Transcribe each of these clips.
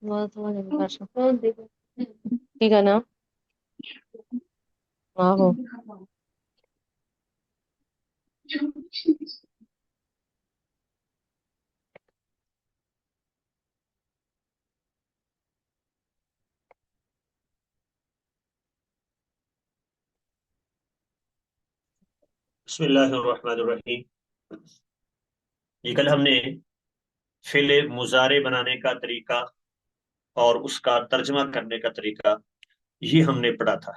ٹھیک ہے نا؟ آہو بسم اللہ الرحمن الرحیم. یہ کل ہم نے فعل مضارع بنانے کا طریقہ اور اس کا ترجمہ کرنے کا طریقہ یہ ہم نے پڑھا تھا.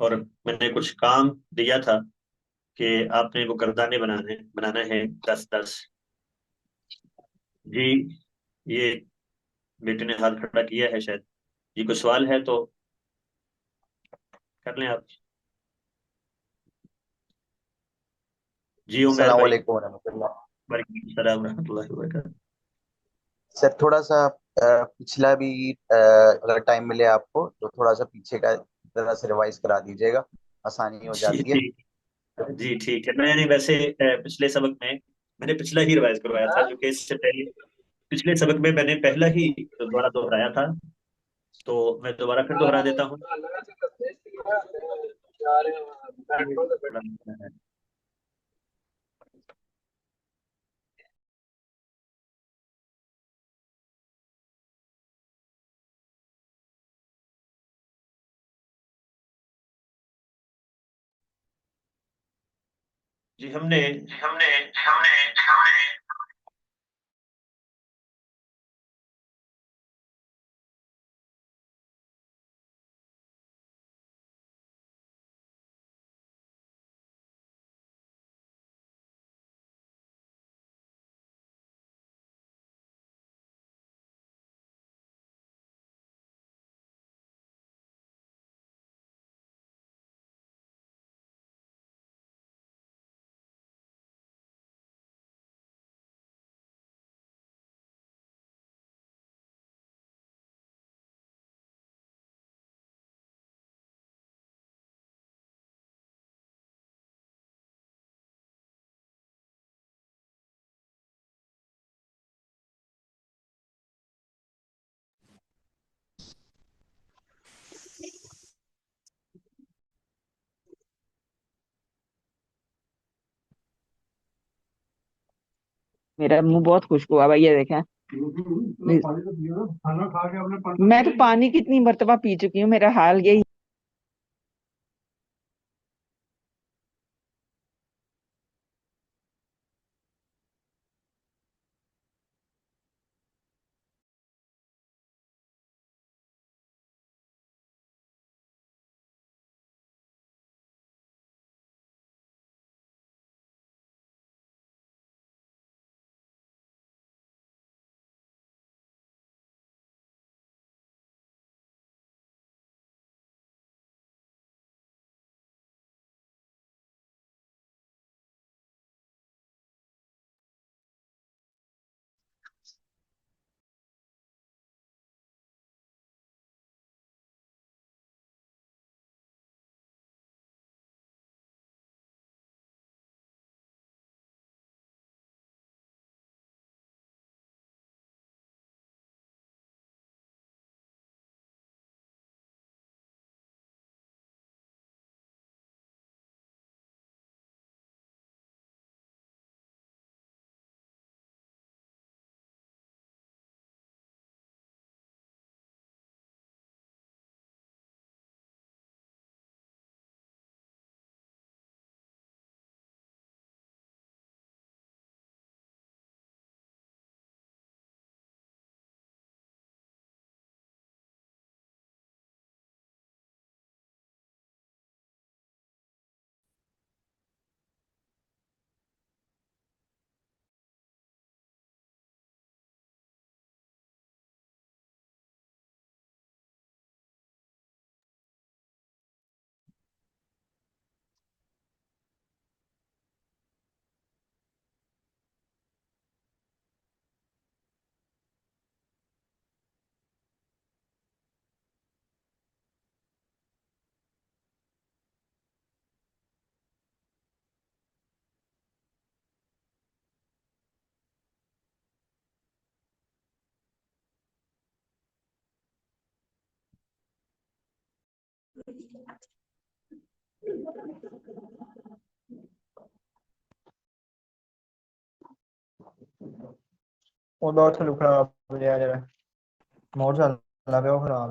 اور میں نے کچھ کام دیا تھا کہ آپ نے وہ گردانے بنانا ہے 10 10. جی یہ بیٹے نے ہاتھ کھڑا کیا ہے شاید. یہ کوئی سوال ہے تو کر لیں آپ. جی عمیر السلام بھائی. علیکم ورحمۃ اللہ. وعلیکم السلام ورحمۃ اللہ وبرکاتہ. سر تھوڑا سا پچھلا بھی اگر ٹائم ملے آپ کو تو تھوڑا سا پیچھے کا ذرا سے ریوائز کرا دیجیے گا، آسانی ہو جی جاتی ہے. ٹھیک. جی ٹھیک ہے. میں نے ویسے پچھلے سبق میں نے پچھلا ہی ریوائز کروایا تھا جو کہ اس سے پہلے پچھلے سبق میں نے پہلا ہی دوبارہ دہرایا تھا. تو میں دوبارہ پھر دوہرا دیتا ہوں. جی میرا منہ بہت خشک ہوا بھائی، یہ دیکھیں. میں تو پانی کتنی مرتبہ پی چکی ہوں، میرا حال یہی ਉਹ ਦਾ ਉੱਥੇ ਖਰਾਬ ਹੋ ਗਿਆ ਜਿਹੜਾ ਮੋਟਰ ਚੱਲਦਾ ਪਿਆ ਉਹ ਖਰਾਬ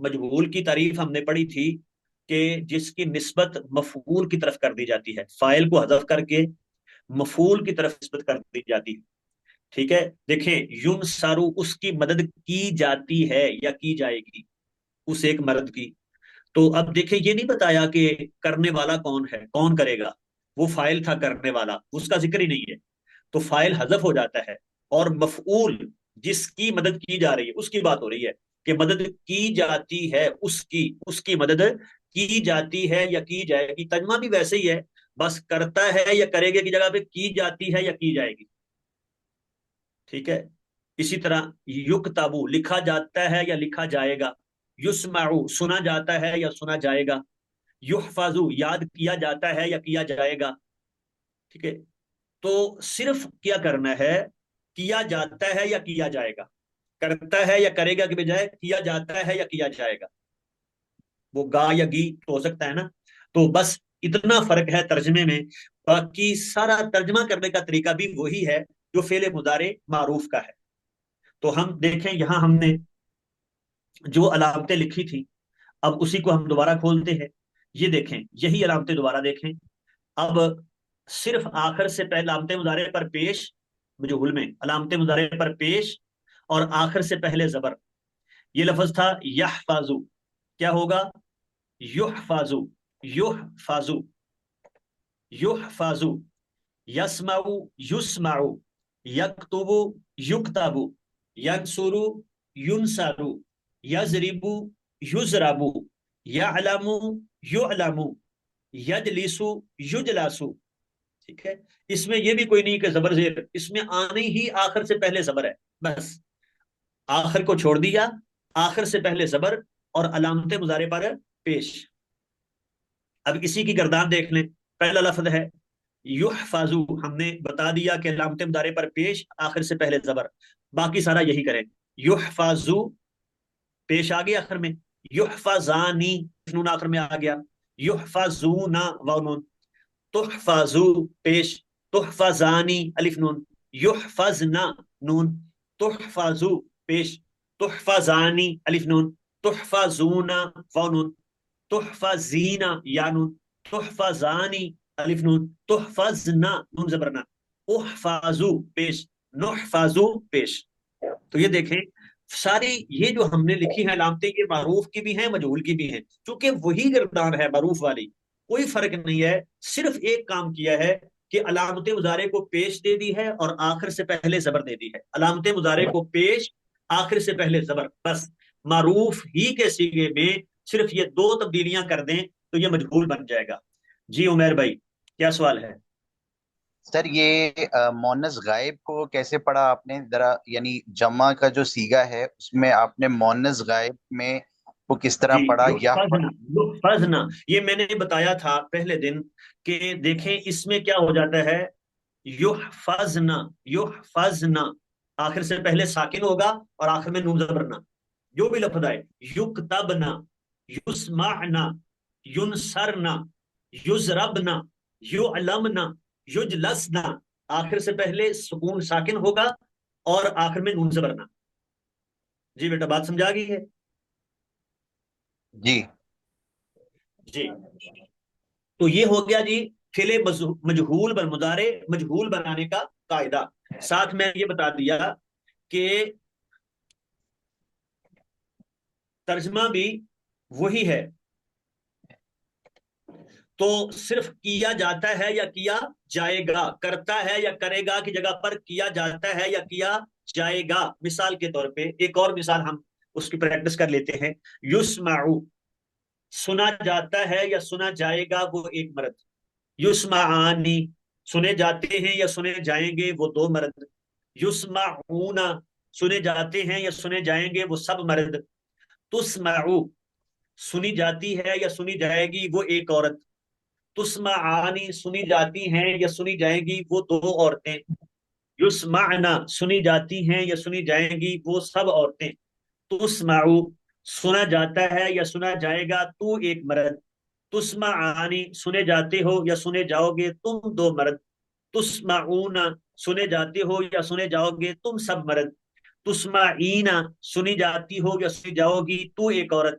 مجہول کی تعریف ہم نے پڑھی تھی کہ جس کی نسبت مفعول کی طرف کر دی جاتی ہے، فاعل کو حذف کر کے مفعول کی طرف نسبت کر دی جاتی ہے. ٹھیک ہے، دیکھیں ینصرو اس کی مدد کی جاتی ہے یا کی جائے گی، اس ایک مرد کی. تو اب دیکھیں یہ نہیں بتایا کہ کرنے والا کون ہے، کون کرے گا، وہ فاعل تھا کرنے والا، اس کا ذکر ہی نہیں ہے. تو فاعل حذف ہو جاتا ہے اور مفعول جس کی مدد کی جا رہی ہے اس کی بات ہو رہی ہے کہ مدد کی جاتی ہے، اس کی مدد کی جاتی ہے یا کی جائے گی. ترجمہ بھی ویسے ہی ہے، بس کرتا ہے یا کرے گا کی جگہ پہ کی جاتی ہے یا کی جائے گی. ٹھیک ہے، اسی طرح یکتبو لکھا جاتا ہے یا لکھا جائے گا، یسمعو سنا جاتا ہے یا سنا جائے گا، یحفظو یاد کیا جاتا ہے یا کیا جائے گا. ٹھیک ہے، تو صرف کیا کرنا ہے، کیا جاتا ہے یا کیا جائے گا، کرتا ہے یا کرے گا کے بجائے کیا جاتا ہے یا کیا جائے گا. وہ گا یا گی تو ہو سکتا ہے نا. تو بس اتنا فرق ہے ترجمے میں، باقی سارا ترجمہ کرنے کا طریقہ بھی وہی ہے جو فعل مضارع معروف کا ہے. تو ہم دیکھیں یہاں ہم نے جو علامتیں لکھی تھی اب اسی کو ہم دوبارہ کھولتے ہیں. یہ دیکھیں یہی علامتیں دوبارہ دیکھیں. اب صرف آخر سے پہلے علامت مضارع پر پیش، مجہول میں علامت مضارع پر پیش اور آخر سے پہلے زبر. یہ لفظ تھا یحفظو، کیا ہوگا؟ یحفظو، یحفظو، یحفظو. یسمعو، یسمعو. یکتبو، یکتبو. ینصرو، ینصرو. یضربو، یضربو. یعلمو، یعلمو. یجلسو، یجلسو. ٹھیک ہے، اس میں یہ بھی کوئی نہیں کہ زبر زیر، اس میں آنے ہی آخر سے پہلے زبر ہے، بس آخر کو چھوڑ دیا، آخر سے پہلے زبر اور علامت مضارع پر پیش. اب اسی کی گردان دیکھ لیں. پہلا لفظ ہے یحفظو، ہم نے بتا دیا کہ علامت مضارع پر پیش، آخر سے پہلے زبر، باقی سارا یہی کریں. یحفظو پیش آ گیا آخر میں، یحفظانی نون آخر میں آ گیا، یحفظونا واو نون. تحفظو پیش، تحفظانی الف نون، یحفظنا نون. تحفظو پیش، تحفظانی الف نون، تحفظونا واو نون. تحفظینا یا نون، تحفظانی الف نون، تحفظنا نون زبرنا. احفظو پیش، نحفظو پیش. تو یہ دیکھیں ساری یہ جو ہم نے لکھی ہیں علامتیں یہ معروف کی بھی ہیں مجہول کی بھی ہیں، چونکہ وہی گردان ہے معروف والی، کوئی فرق نہیں ہے. صرف ایک کام کیا ہے کہ علامت مضارع کو پیش دے دی ہے اور آخر سے پہلے زبر دے دی ہے. علامت مضارع کو پیش، آخر سے پہلے زبر، بس معروف ہی کے سیغے میں صرف یہ دو تبدیلیاں کر دیں تو یہ مجہول بن جائے گا. جی عمیر بھائی کیا سوال ہے؟ سر یہ مونس غائب کو کیسے پڑھا آپ نے ذرا، یعنی جمع کا جو سیگا ہے اس میں آپ نے مونس غائب میں وہ کس طرح پڑھا؟ یا یحفظنا، یہ میں نے بتایا تھا پہلے دن کہ دیکھیں اس میں کیا ہو جاتا ہے، یحفظنا، یحفظنا آخر سے پہلے ساکن ہوگا اور آخر میں نون زبرنا. جو بھی لفظ آئے، یکتبنا، یسمعنا، ینصرنا، یضربنا، یعلمنا، یجلسنا، آخر سے پہلے سکون ساکن ہوگا اور آخر میں نون زبرنا. جی بیٹا بات سمجھا گئی ہے؟ جی جی تو یہ ہو گیا جی فعل مجہول بن مضارع مجہول بنانے کا قاعدہ. ساتھ میں یہ بتا دیا کہ ترجمہ بھی وہی ہے. تو صرف کیا جاتا ہے یا کیا جائے گا، کرتا ہے یا کرے گا کی جگہ پر کیا جاتا ہے یا کیا جائے گا. مثال کے طور پہ ایک اور مثال ہم اس کی پریکٹس کر لیتے ہیں. یسمعو سنا جاتا ہے یا سنا جائے گا وہ ایک مرد. یسمعانی سنے جاتے ہیں یا سنے جائیں گے وہ دو مرد. یسمعون سنے جاتے ہیں یا سنے جائیں گے وہ سب مرد. تسمعو سنی جاتی ہے یا سنی جائے گی وہ ایک عورت. تسمعانی سنی جاتی ہیں یا سنی جائیں گی وہ دو عورتیں. یسمعنا سنی جاتی ہیں یا سنی جائیں گی وہ سب عورتیں. تسمعو سنا جاتا ہے یا سنا جائے گا تو ایک مرد. تسمعانی سنے جاتے ہو یا سنے جاؤ گے تم دو مرد. تسمعون سنے جاتے ہو یا سنے جاؤ گے تم سب مرد. تسمعین سنی جاتی ہو یا سنی جاؤ گی تو ایک عورت.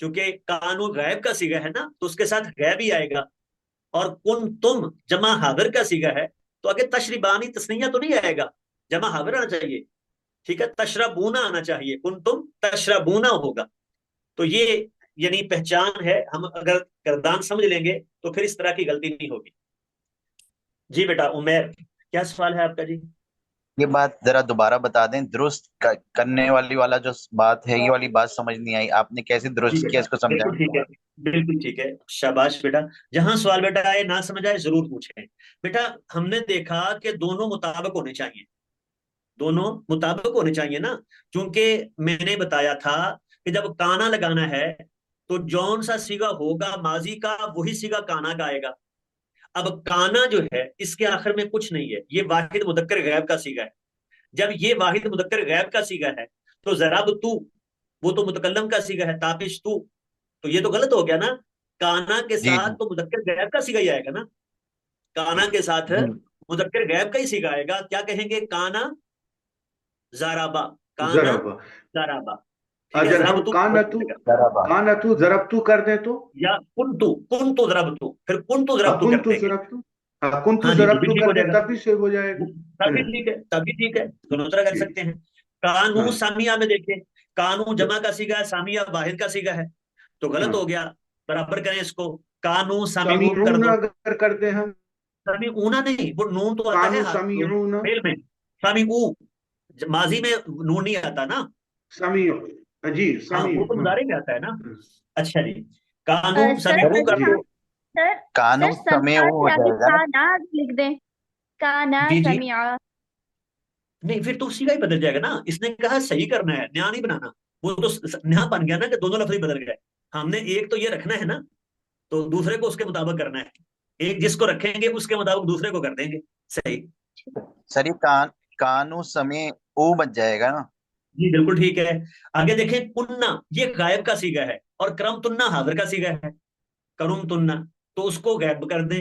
چونکہ کانو غائب کا سیگا ہے نا تو اس کے ساتھ غائب ہی آئے گا، اور کن تم جمع حاضر کا سیگا ہے تو آگے تشریبانی تسنیہ تو نہیں آئے گا، جمع حاضر آنا چاہیے، ٹھیک ہے، تشربونا آنا چاہیے، کن تم تشربونا ہوگا۔ تو یہ یعنی پہچان ہے، ہم اگر کردان سمجھ لیں گے تو پھر اس طرح کی غلطی نہیں ہوگی۔ جی بیٹا عمیر، کیا سوال ہے آپ کا؟ جی یہ بات ذرا دوبارہ بتا دیں، درست کرنے والا جو بات ہے، یہ والی بات سمجھ نہیں آئی، آپ نے کیسے جی درست کیا بیٹا اس کو سمجھائیں؟ بالکل ٹھیک ہے، بالکل ٹھیک ہے، شاباش بیٹا۔ جہاں سوال بیٹا آئے نہ سمجھ آئے ضرور پوچھیں بیٹا۔ ہم نے دیکھا کہ دونوں مطابق ہونے چاہیے، دونوں مطابق ہونے چاہیے نا، کیونکہ میں نے بتایا تھا کہ جب کانا لگانا ہے تو جون سا سیگا ہوگا ماضی کا وہی سیگا کانا کا آئے گا۔ اب کانا جو ہے اس کے آخر میں کچھ نہیں ہے، یہ واحد مذکر غائب کا سیگا ہے۔ جب یہ واحد مذکر غائب کا سیگا ہے تو ضرب تو، وہ تو متکلم کا سیگا ہے، تاپش تو یہ تو غلط ہو گیا نا، کانا کے جی ساتھ تو مذکر غائب کا سیگا ہی آئے گا نا، کانا کے ساتھ جی مذکر غائب کا ہی سیگا آئے گا۔ کیا کہیں گے؟ کانا زارابا، کانا ضرب، زارابا، ٹھیک ہے، اگر ضرب ہم تو ضربہ، کانتو ضربتو کر دیں تو یا کنتو ضربتو، پھر کنتو ضربتو کنتو کرتے ہیں۔ ضربتو، کنتو ہاں جی وہ بھی ضربتو ٹھیک کر ہو دیں جائے گا، تب بھی صحیح ہو جائے گا۔ تب بھی ٹھیک ہے، تب بھی ٹھیک ہے، دونوں طرح کر ٹھیک، سکتے ہیں۔ کانو ہاں سامیہ میں دیکھیں، کانو جمع کا سیگا ہے، سامیہ واحد کا سیگا ہے، تو غلط ہاں، ہو گیا، برابر کریں اس کو، کانو سامیعون کر سمیعون دو۔ اگر کر دیں ہم، سامیعون نہیں، وہ نون تو آتا ہے کانو سمیعون، فعل میں، سامیعو ماضی میں نون نہیں آتا نا، سمیع، جی ہاں سمیع، وہ تو مضارع میں آتا ہے نا۔ اچھا جی، سر کانو سمیعو کر جی دو۔ سر کانو سر سمے سمعا وہ ہو سے آگے جائے گا نا۔ کانا لکھ دیں، کانا جی جی سمعا۔ نہیں، پھر تو اسی کا ہی بدل جائے گا نا، اس نے کہا صحیح کرنا ہے، نیا نہیں بنانا، وہ تو نیا بن گیا نا کہ دونوں لفظ ہی بدل گئے۔ ہم نے ایک تو یہ رکھنا ہے نا، تو دوسرے کو اس کے مطابق کرنا ہے، ایک جس کو رکھیں گے اس کے مطابق دوسرے کو کر دیں گے، صحیح۔ سر یہ کانو سمے او بن جائے گا نا۔ جی بالکل ٹھیک ہے۔ آگے دیکھیں، کننا یہ غائب کا سیگا ہے اور کرم تننا حاضر کا سیگا ہے، کرم تننا، تو اس کو غائب کر دیں،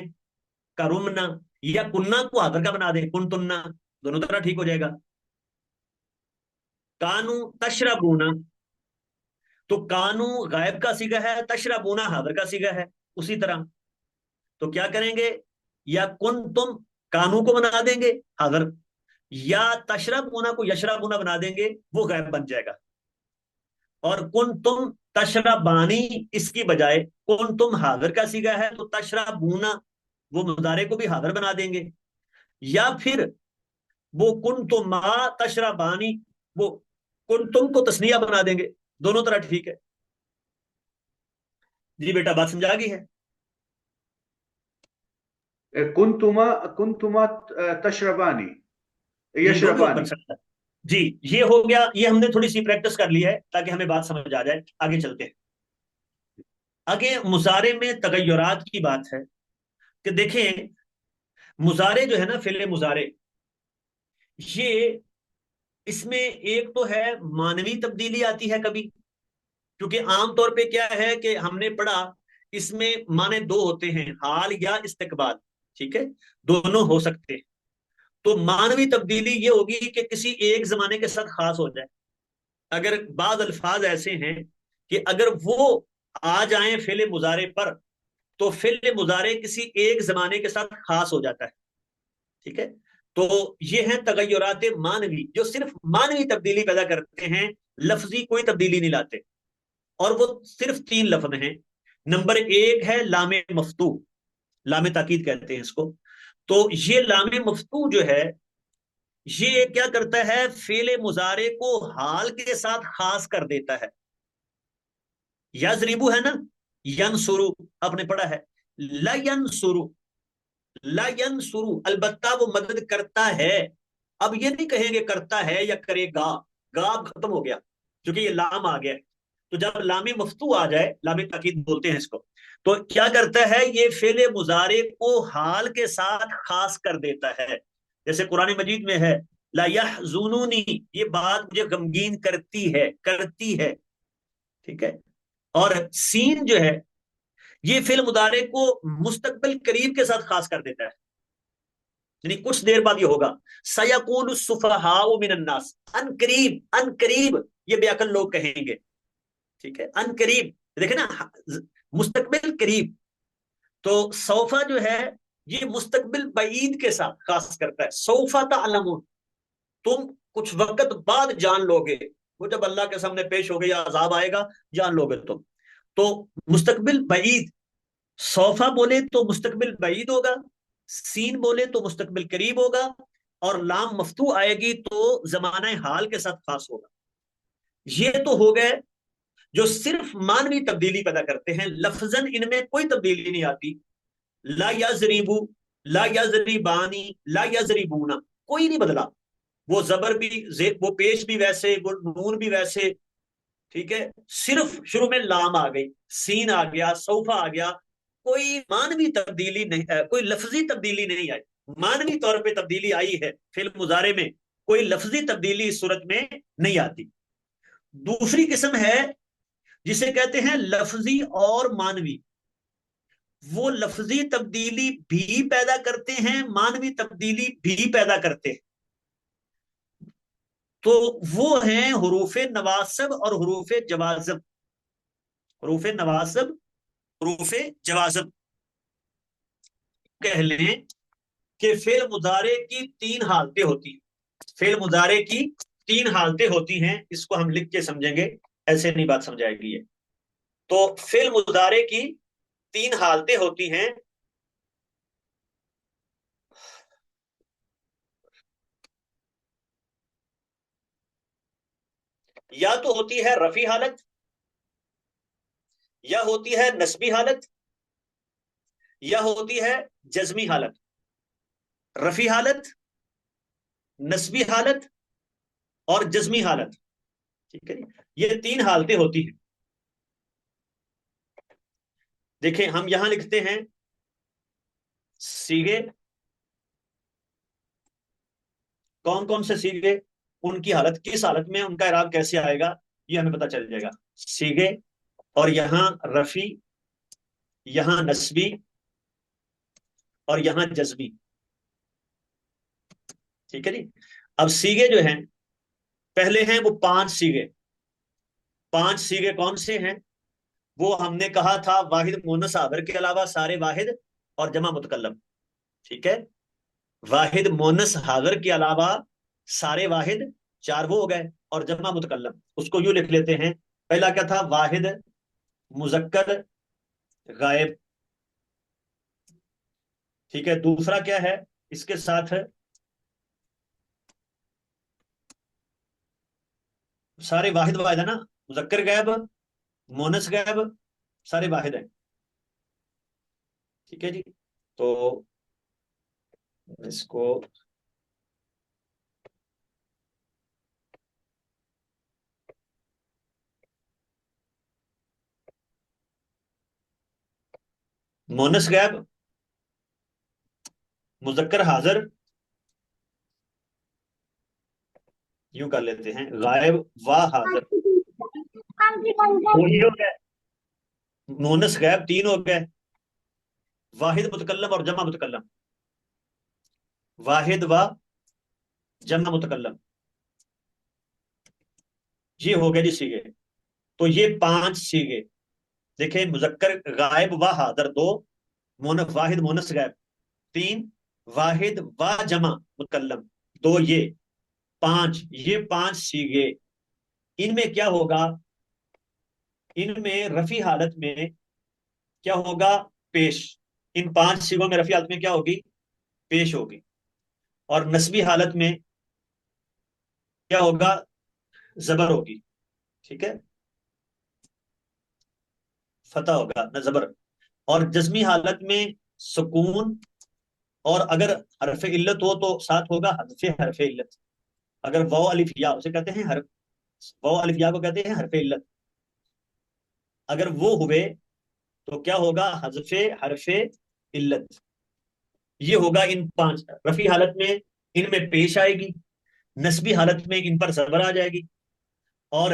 کرمنا، یا کننا کو حاضر کا بنا دیں، کن تننا، دونوں طرح ٹھیک ہو جائے گا۔ کانو تشربونا، تو کانو غائب کا سیگا ہے، تشربونا حاضر کا سیگا ہے، اسی طرح تو کیا کریں گے؟ یا کن تم کانو کو بنا دیں گے حاضر، یا تشربونا کو یشربونا بنا دیں گے، وہ غائب بن جائے گا۔ اور کن تم تشربانی، اس کی بجائے کن تم حاضر کا سیگا ہے تو تشربونا وہ مضارع کو بھی حاضر بنا دیں گے، یا پھر وہ کن تم ما تشربانی، وہ کن تم کو تسنیہ بنا دیں گے، دونوں طرح ٹھیک ہے۔ جی بیٹا بات سمجھا گئی ہے؟ کنتما تشربانی، دونوں بن یشربانی، سکتا ہے۔ جی یہ ہو گیا، یہ ہم نے تھوڑی سی پریکٹس کر لی ہے تاکہ ہمیں بات سمجھ آ جائے۔ آگے چلتے ہیں، آگے مضارع میں تغیرات کی بات ہے کہ دیکھیں مضارع جو ہے نا، فعل مضارع، یہ اس میں ایک تو ہے مانوی تبدیلی آتی ہے کبھی، کیونکہ عام طور پہ کیا ہے کہ ہم نے پڑھا اس میں معنی دو ہوتے ہیں، حال یا استقبال، ٹھیک ہے، دونوں ہو سکتے ہیں۔ تو مانوی تبدیلی یہ ہوگی کہ کسی ایک زمانے کے ساتھ خاص ہو جائے، اگر بعض الفاظ ایسے ہیں کہ اگر وہ آ جائیں فعل مضارع پر تو فعل مضارع کسی ایک زمانے کے ساتھ خاص ہو جاتا ہے، ٹھیک ہے۔ تو یہ ہیں تغیرات مانوی جو صرف مانوی تبدیلی پیدا کرتے ہیں، لفظی کوئی تبدیلی نہیں لاتے، اور وہ صرف تین لفظ ہیں۔ نمبر ایک ہے لام مفتوح، لام تاکید کہتے ہیں اس کو۔ تو یہ لام مفتوح جو ہے یہ کیا کرتا ہے؟ فعل مضارع کو حال کے ساتھ خاص کر دیتا ہے۔ یضربو ہے نا، ینصرو آپ نے پڑھا ہے، لا ینصرو، لا ینصرو، البتہ وہ مدد کرتا ہے۔ اب یہ نہیں کہیں گے کرتا ہے یا کرے گا، گا اب ختم ہو گیا کیونکہ یہ لام آ گیا۔ تو جب لام مفتوح آ جائے، لام تاکید بولتے ہیں اس کو، تو کیا کرتا ہے؟ یہ فعل مضارع کو حال کے ساتھ خاص کر دیتا ہے۔ جیسے قرآن مجید میں ہے لا یحزنونی، یہ بات مجھے غمگین کرتی ہے، کرتی ہے، ٹھیک ہے۔ اور سین جو ہے یہ فعل مضارع کو مستقبل قریب کے ساتھ خاص کر دیتا ہے، یعنی کچھ دیر بعد یہ ہوگا، سیقول السفہاء من الناس، ان قریب، ان قریب یہ بے عقل لوگ کہیں گے، ٹھیک ہے، ان قریب دیکھیں نا مستقبل قریب، تو سوفا جو ہے یہ مستقبل بعید کے ساتھ خاص کرتا ہے. سوفا تعلمون، تم کچھ وقت بعد جان لو گے، وہ جب اللہ کے سامنے پیش ہو گے یا عذاب آئے گا جان لو گے تم. تو مستقبل بعید، سوفا بولے تو مستقبل بعید ہوگا، سین بولے تو مستقبل قریب ہوگا، اور لام مفتوح آئے گی تو زمانہ حال کے ساتھ خاص ہوگا. یہ تو ہو گئے جو صرف مانوی تبدیلی پیدا کرتے ہیں، لفظاً ان میں کوئی تبدیلی نہیں آتی. لا یزریبو، لا یزریبانی، لا یزریبونا، کوئی نہیں بدلا. وہ زبر بھی، وہ پیش بھی ویسے، وہ نون بھی ویسے، ٹھیک ہے. صرف شروع میں لام آ گئی، سین آ گیا، سوفا آ گیا. کوئی مانوی تبدیلی نہیں، کوئی لفظی تبدیلی نہیں آئی. مانوی طور پہ تبدیلی آئی ہے فعل مضارع میں، کوئی لفظی تبدیلی اس صورت میں نہیں آتی. دوسری قسم ہے جسے کہتے ہیں لفظی اور مانوی. وہ لفظی تبدیلی بھی پیدا کرتے ہیں، مانوی تبدیلی بھی پیدا کرتے ہیں. تو وہ ہیں حروف نواصب اور حروف جوازم. حروف نواصب، حروف جوازم. کہہ لیں کہ فعل مضارع کی 3 حالتیں ہوتی ہیں. فعل مضارع کی 3 حالتیں ہوتی ہیں، اس کو ہم لکھ کے سمجھیں گے، ایسے نہیں بات سمجھائے گی یہ. تو فعل مضارع کی 3 حالتیں ہوتی ہیں. یا تو ہوتی ہے رفع حالت، یا ہوتی ہے نسبی حالت، یا ہوتی ہے جزمی حالت. رفع حالت، نسبی حالت اور جزمی حالت، ٹھیک ہے. یہ 3 حالتیں ہوتی ہیں. دیکھیں ہم یہاں لکھتے ہیں سیغے. کون کون سے سیغے، ان کی حالت، کس حالت میں ان کا اعراب کیسے آئے گا، یہ ہمیں پتہ چل جائے گا. سیغے، اور یہاں رفی، یہاں نسبی، اور یہاں جزمی. ٹھیک ہے جی. اب سیغے جو ہیں، پہلے ہیں وہ 5 سیغے. 5 سیغے کون سے ہیں؟ وہ ہم نے کہا تھا واحد مؤنث حاضر کے علاوہ سارے واحد اور جمع متکلم. ٹھیک ہے. واحد مؤنث حاضر کے علاوہ سارے واحد، 4 وہ ہو گئے، اور جمع متکلم. اس کو یوں لکھ لیتے ہیں. پہلا کیا تھا؟ واحد مذکر غائب. ٹھیک ہے. دوسرا کیا ہے اس کے ساتھ؟ سارے واحد واحد ہے نا، مذکر غائب، مونس غائب، سارے واحد ہیں. ٹھیک ہے جی. تو اس کو مونس غائب، مذکر حاضر، یوں کر لیتے ہیں، غائب و حاضر، وہ یہ ہو گئے. مونس غائب 3 ہو گئے. واحد متکلم اور جمع متکلم، واحد و جمع متکلم، یہ ہو گئے جی سیغے. تو یہ 5 سیغے دیکھیں، مذکر غائب و حاضر 2، واحد مونس غائب 3، واحد و جمع متکلم 2، یہ 5، یہ 5 سیغے. ان میں کیا ہوگا؟ ان میں رفع حالت میں کیا ہوگا؟ پیش. ان 5 سیغوں میں رفع حالت میں کیا ہوگی؟ پیش ہوگی. اور نسبی حالت میں کیا ہوگا؟ زبر ہوگی. ٹھیک ہے، فتح ہوگا نہ زبر. اور جزمی حالت میں سکون، اور اگر حرف علت ہو تو ساتھ ہوگا حذف حرف علت. اگر واو الف یا، اسے کہتے ہیں حرف، واو الف یا کو کہتے ہیں حرف علت. اگر وہ ہوئے تو کیا ہوگا؟ حذف حرف علت. یہ ہوگا ان 5. رفع حالت میں ان میں پیش آئے گی، نسبی حالت میں ان پر زبر آ جائے گی، اور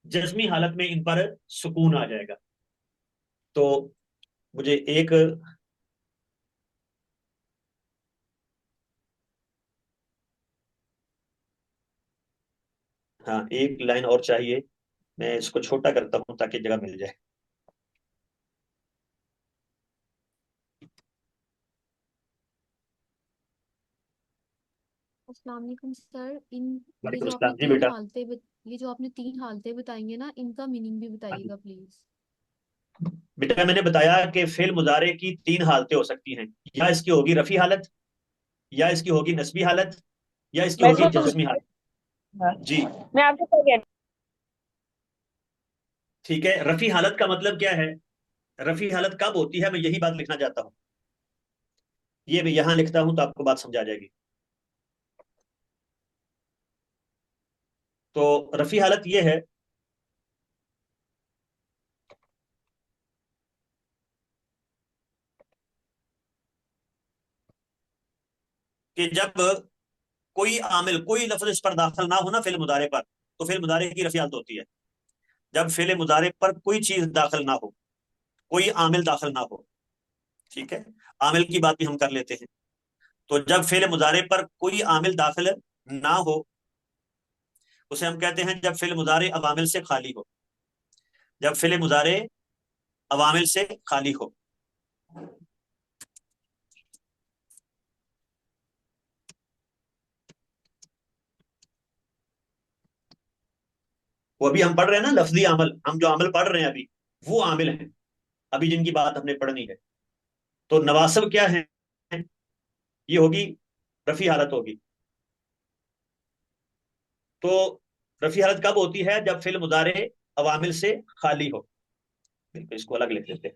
جزمی حالت میں ان پر سکون آ جائے گا. تو مجھے ایک ہاں ایک لائن اور چاہیے. میں اس کو چھوٹا کرتا ہوں تاکہ جگہ مل جائے. السلام علیکم سر. وعلیکم السلام. جی بیٹا. یہ جو آپ نے 3 حالتیں بتائی ہیں نا، ان کا میننگ بھی بتائیے گا پلیز. بیٹا میں نے بتایا کہ فعل مضارع کی 3 حالتیں ہو سکتی ہیں. یا اس کی ہوگی رفعی حالت، یا اس کی ہوگی نسبی حالت، یا اس کی ہوگی جزمی حالت. جی میں آپ کو ٹھیک ہے. رفعی حالت کا مطلب کیا ہے؟ رفعی حالت کب ہوتی ہے؟ میں یہی بات لکھنا چاہتا ہوں. یہ میں یہاں لکھتا ہوں تو آپ کو بات سمجھ آ جائے گی. تو رفعی حالت یہ ہے کہ جب کوئی عامل، کوئی لفظ اس پر داخل نہ ہونا فعل مضارع پر، تو فعل مضارع کی رفعی حالت ہوتی ہے. جب فعل مضارع پر کوئی چیز داخل نہ ہو، کوئی عامل داخل نہ ہو. ٹھیک ہے. عامل کی بات بھی ہم کر لیتے ہیں. تو جب فعل مضارع پر کوئی عامل داخل نہ ہو، اسے ہم کہتے ہیں جب فعل مضارع عوامل سے خالی ہو. جب فعل مضارع عوامل سے خالی ہو. وہ ابھی ہم پڑھ رہے ہیں نا لفظی عمل، ہم جو عمل پڑھ رہے ہیں ابھی وہ عامل ہیں ابھی جن کی بات ہم نے پڑھنی ہے. تو نواسب کیا ہے؟ یہ ہوگی رفعی حالت ہوگی. تو رفعی حالت کب ہوتی ہے؟ جب فعل مضارع عوامل سے خالی ہو. بالکل اس کو الگ لکھ دیتے ہیں.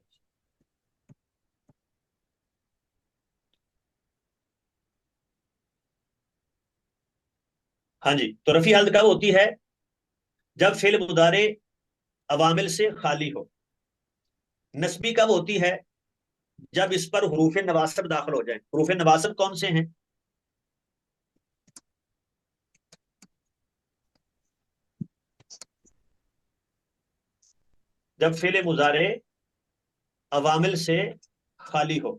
ہاں جی. تو رفعی حالت کب ہوتی ہے؟ جب فعل مضارع عوامل سے خالی ہو. نسبی کب ہوتی ہے؟ جب اس پر حروف نواسب داخل ہو جائیں. حروف نواسب کون سے ہیں؟ جب فعل مضارع عوامل سے خالی ہو،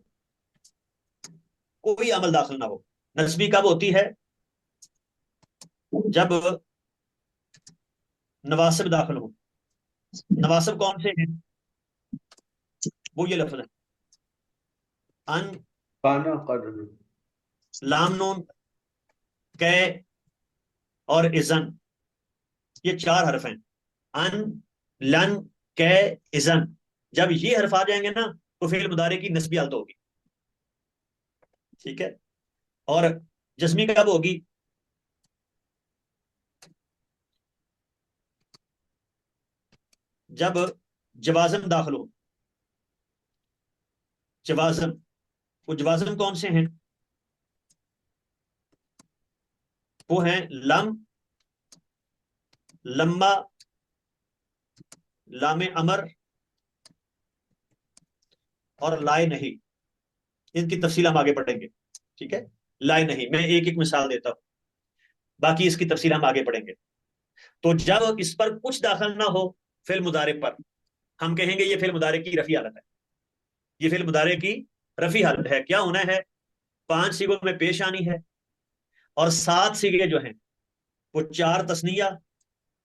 کوئی عمل داخل نہ ہو. نسبی کب ہوتی ہے؟ جب نواسب داخل ہو. نواسب کون سے ہیں؟ وہ یہ لفظ ہے ان، کانا قد، لام نون، کے اور اذن. یہ 4 حرف ہیں. ان، لن، کے، اذن. جب یہ حرف آ جائیں گے نا تو فعل مضارع کی نسبی حالت ہوگی. ٹھیک ہے. اور جزمی کب ہوگی؟ جب جوازم داخل ہو. جوازم، وہ جوازم کون سے ہیں؟ وہ ہیں لم، لما، لام امر اور لائے نہیں. ان کی تفصیل ہم آگے پڑھیں گے. ٹھیک ہے. لائے نہیں میں ایک ایک مثال دیتا ہوں، باقی اس کی تفصیل ہم آگے پڑھیں گے. تو جب اس پر کچھ داخل نہ ہو فعل مضارع پر، ہم کہیں گے یہ فعل مضارع کی رفعی حالت ہے. یہ فعل مضارع کی رفعی حالت ہے. کیا ہونا ہے؟ 5 صیغوں میں پیش آنی ہے، اور 7 صیغے جو ہیں وہ 4 تثنیہ